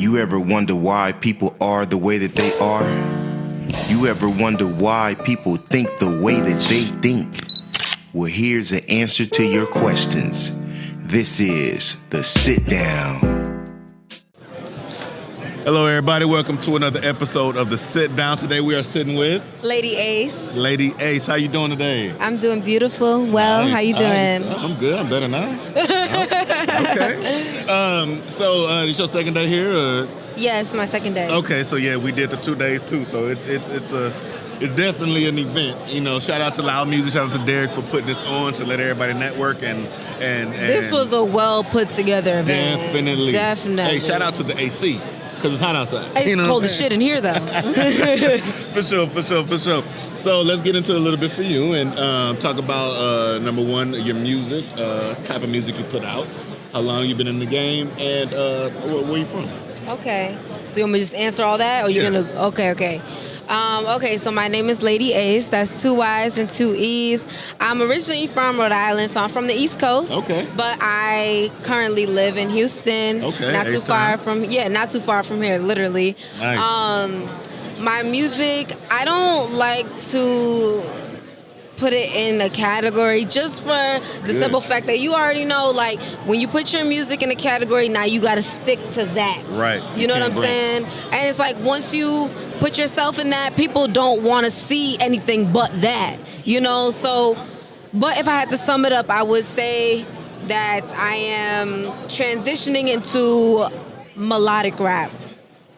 You ever wonder why people are the way that they are? You ever wonder why people think the way that they think? Well, here's the answer to your questions. This is the Sit Down. Hello, everybody. Welcome to another episode of the Sit Down. Today we are sitting with Ladyy Acee. Ladyy Acee. How you doing today? I'm doing beautiful. Well, Nice, how you doing? nice. I'm good. I'm better now. Okay. So it's your second day here? Or? Yes, my second day. Okay. So yeah, we did the 2 days too. So it's definitely an event. You know, shout out to L.O.U.D Music. Shout out to Derek for putting this on to let everybody network and This was a well put together event. Definitely. Definitely. Hey, shout out to the AC. Because it's hot outside. It's cold as shit in here, though. For sure. So let's get into a little bit for you and talk about, number one, your music, type of music you put out, how long you've been in the game, and where you from? Okay. So you want me to just answer all that? Or you're Yes. going to... Okay. Okay, so my name is Ladyy Acee. That's 2 Y's and 2 E's. I'm originally from Rhode Island, so I'm from the East Coast. Okay. But I currently live in Houston. Okay. Not too far from here, literally. Nice. My music, I don't like to put it in a category just for the simple fact that you already know, like, when you put your music in a category, now you got to stick to that. Right. You know what I'm saying? And it's like, once you put yourself in that, people don't want to see anything but that, you know? So, but if I had to sum it up, I would say that I am transitioning into melodic rap.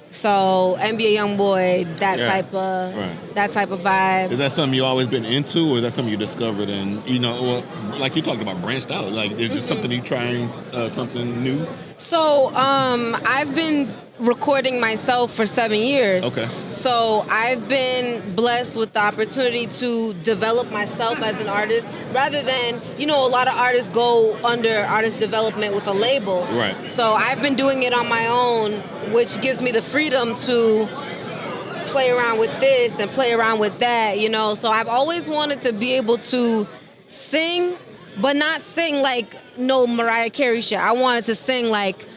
So NBA YoungBoy, that type of vibe. Is that something you always been into, or is that something you discovered and, you know, well, like you talked about, branched out? Like, is it something you trying, something new? So, I've been recording myself for 7 years. Okay. So I've been blessed with the opportunity to develop myself as an artist rather than, you know, a lot of artists go under artist development with a label. Right. So I've been doing it on my own, which gives me the freedom to play around with this and play around with that, you know. So I've always wanted to be able to sing, but not sing like no Mariah Carey shit. I wanted to sing like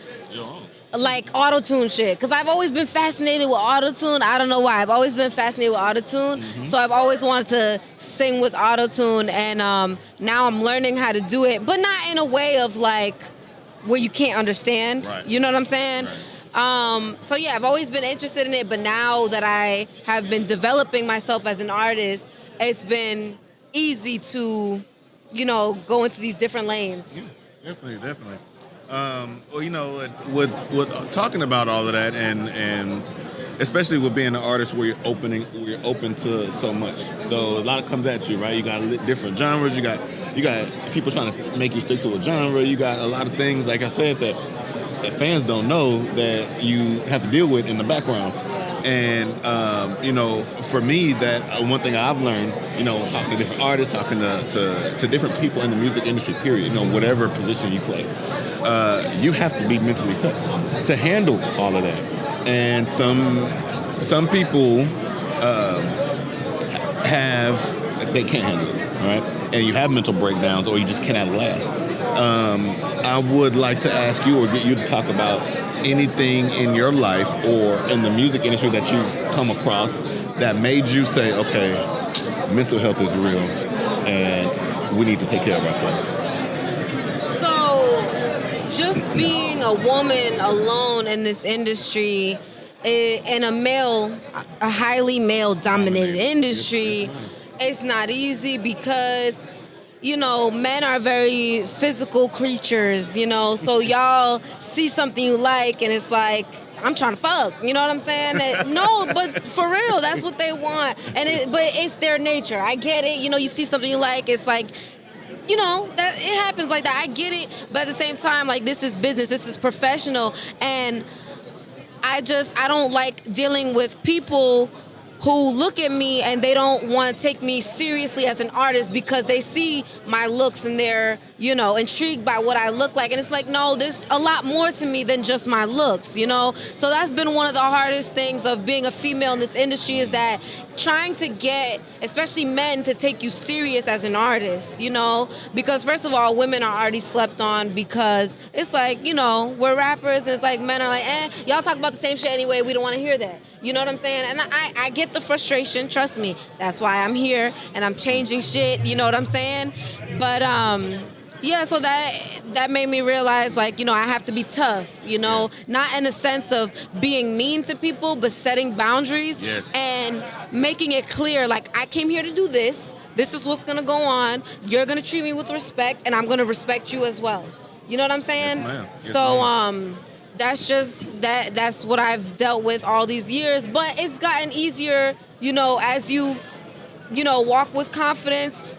auto-tune shit, because I've always been fascinated with auto-tune. I don't know why. I've always been fascinated with auto-tune. So I've always wanted to sing with auto-tune, and now I'm learning how to do it, but not in a way of like where you can't understand. Right. You know what I'm saying? Right. So yeah, I've always been interested in it, but now that I have been developing myself as an artist, it's been easy to, you know, go into these different lanes. Yeah, definitely. Well, you know, with talking about all of that, and especially with being an artist where you're open to so much. So a lot comes at you, right? You got different genres. You got people trying to make you stick to a genre. You got a lot of things, like I said, that fans don't know that you have to deal with in the background. And, you know, for me, that one thing I've learned, you know, talking to different artists, talking to different people in the music industry, period, you know, whatever position you play, you have to be mentally tough to handle all of that. And some people they can't handle it, all right? And you have mental breakdowns, or you just cannot last. I would like to ask you, or get you to talk about anything in your life or in the music industry that you've come across that made you say, okay, mental health is real and we need to take care of ourselves. So just being a woman alone in this industry, in a highly male dominated industry, it's not easy because, you know, men are very physical creatures, you know, so y'all see something you like and it's like, I'm trying to fuck, you know what I'm saying? No, but for real, that's what they want. But it's their nature. I get it. You know, you see something you like, it's like, you know, that it happens like that. I get it. But at the same time, like, this is business, this is professional. And I don't like dealing with people who look at me and they don't want to take me seriously as an artist because they see my looks and they're intrigued by what I look like. And it's like, no, there's a lot more to me than just my looks, So that's been one of the hardest things of being a female in this industry, is that trying to get, especially men, to take you serious as an artist, Because first of all, women are already slept on because it's like, we're rappers, and it's like men are like, y'all talk about the same shit anyway, we don't want to hear that. You know what I'm saying? And I get the frustration, trust me. That's why I'm here and I'm changing shit, you know what I'm saying? But yeah, so that made me realize, like, I have to be tough, not in a sense of being mean to people, but setting boundaries and making it clear, like, I came here to do this. This is what's gonna go on. You're gonna treat me with respect, and I'm gonna respect you as well. You know what I'm saying? Yes, ma'am. Yes, so, ma'am. that's just that's what I've dealt with all these years. But it's gotten easier, as you walk with confidence.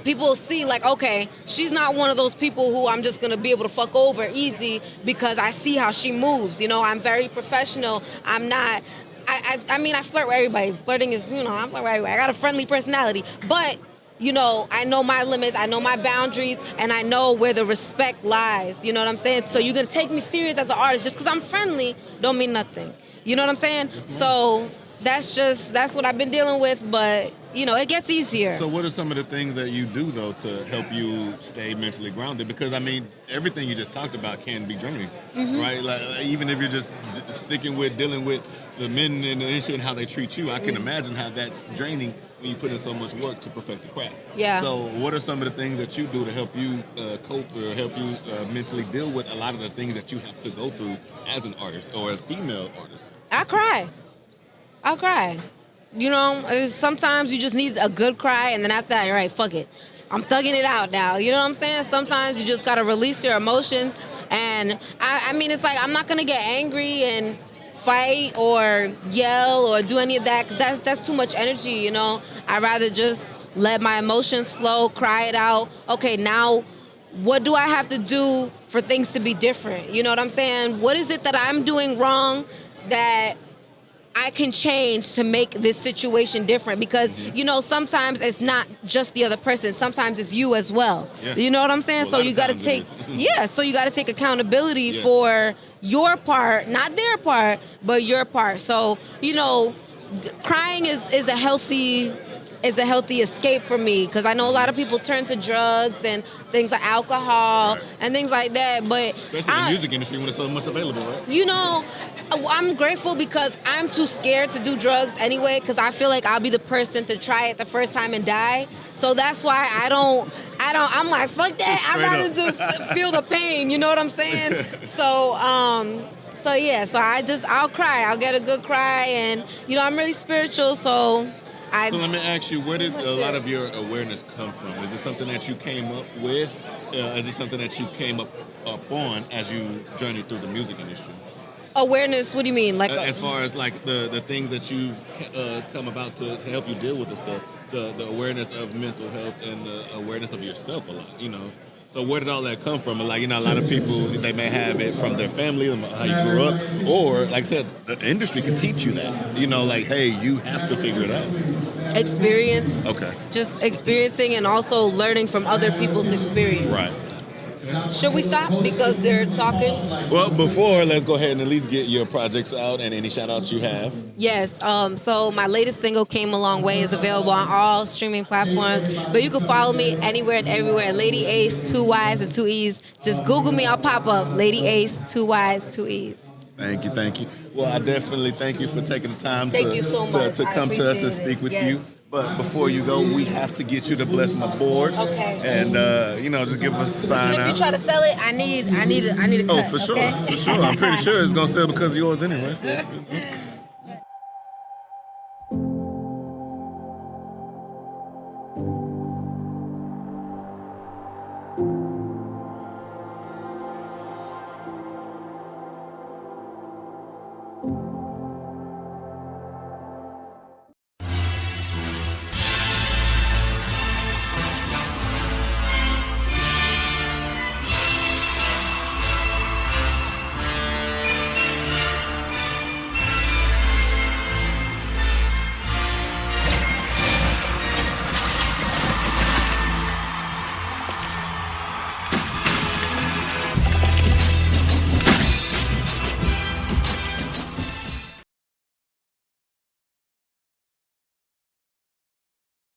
People will see, like, okay, she's not one of those people who I'm just gonna be able to fuck over easy because I see how she moves. I'm very professional. I'm not. I mean, I flirt with everybody. Flirting is, I flirt with everybody. I got a friendly personality, but I know my limits, I know my boundaries, and I know where the respect lies. You know what I'm saying? So you're gonna take me serious as an artist just because I'm friendly don't mean nothing. You know what I'm saying? So that's what I've been dealing with, but it gets easier. So what are some of the things that you do, though, to help you stay mentally grounded? Because, I mean, everything you just talked about can be draining, right? Like, even if you're just dealing with the men in the industry and how they treat you, I can imagine how that draining when you put in so much work to perfect the craft. Yeah. So what are some of the things that you do to help you cope or help you mentally deal with a lot of the things that you have to go through as an artist or as female artist? I'll cry. Sometimes you just need a good cry, and then after that, you're right, fuck it. I'm thugging it out now. You know what I'm saying? Sometimes you just gotta release your emotions, and I mean, it's like, I'm not gonna get angry and fight or yell or do any of that, because that's too much energy, I'd rather just let my emotions flow, cry it out. Okay, now what do I have to do for things to be different? You know what I'm saying? What is it that I'm doing wrong that I can change to make this situation different? Because, sometimes it's not just the other person. Sometimes it's you as well. Yeah. You know what I'm saying? Well, so you got to take, so you got to take accountability for your part, not their part, but your part. So, crying is a healthy escape for me, because I know a lot of people turn to drugs and things like alcohol and things like that. But especially in the music industry when there's so much available, right? I'm grateful because I'm too scared to do drugs anyway, because I feel like I'll be the person to try it the first time and die. So that's why I'm like, fuck that. I'd rather just feel the pain, you know what I'm saying? So I'll cry. I'll get a good cry, and I'm really spiritual, so let me ask you, where did a lot of your awareness come from? Is it something that you came up with? Is it something that you came up on as you journeyed through the music industry? Awareness, what do you mean? Like as far as like the things that you've come about to help you deal with the stuff, the awareness of mental health and the awareness of yourself a lot, So where did all that come from? Like, a lot of people, they may have it from their family, how you grew up, or, like I said, the industry can teach you that. Like, hey, you have to figure it out. Experience. Okay. Just experiencing and also learning from other people's experience. Right. Should we stop because they're talking? Well, before, let's go ahead and at least get your projects out and any shout-outs you have. Yes. So my latest single, Came a Long Way, is available on all streaming platforms. But you can follow me anywhere and everywhere. Ladyy Acee, 2 Y's and 2 E's. Just Google me, I'll pop up. Ladyy Acee, 2 Y's, 2 E's. Thank you. Well, I definitely thank you for taking the time to come to us and speak with you. But before you go, we have to get you to bless my board. Okay. And just give us a sign out. If you try to sell it, I need a cut. Oh, for sure. Okay? For sure. I'm pretty sure it's gonna sell because of yours anyway.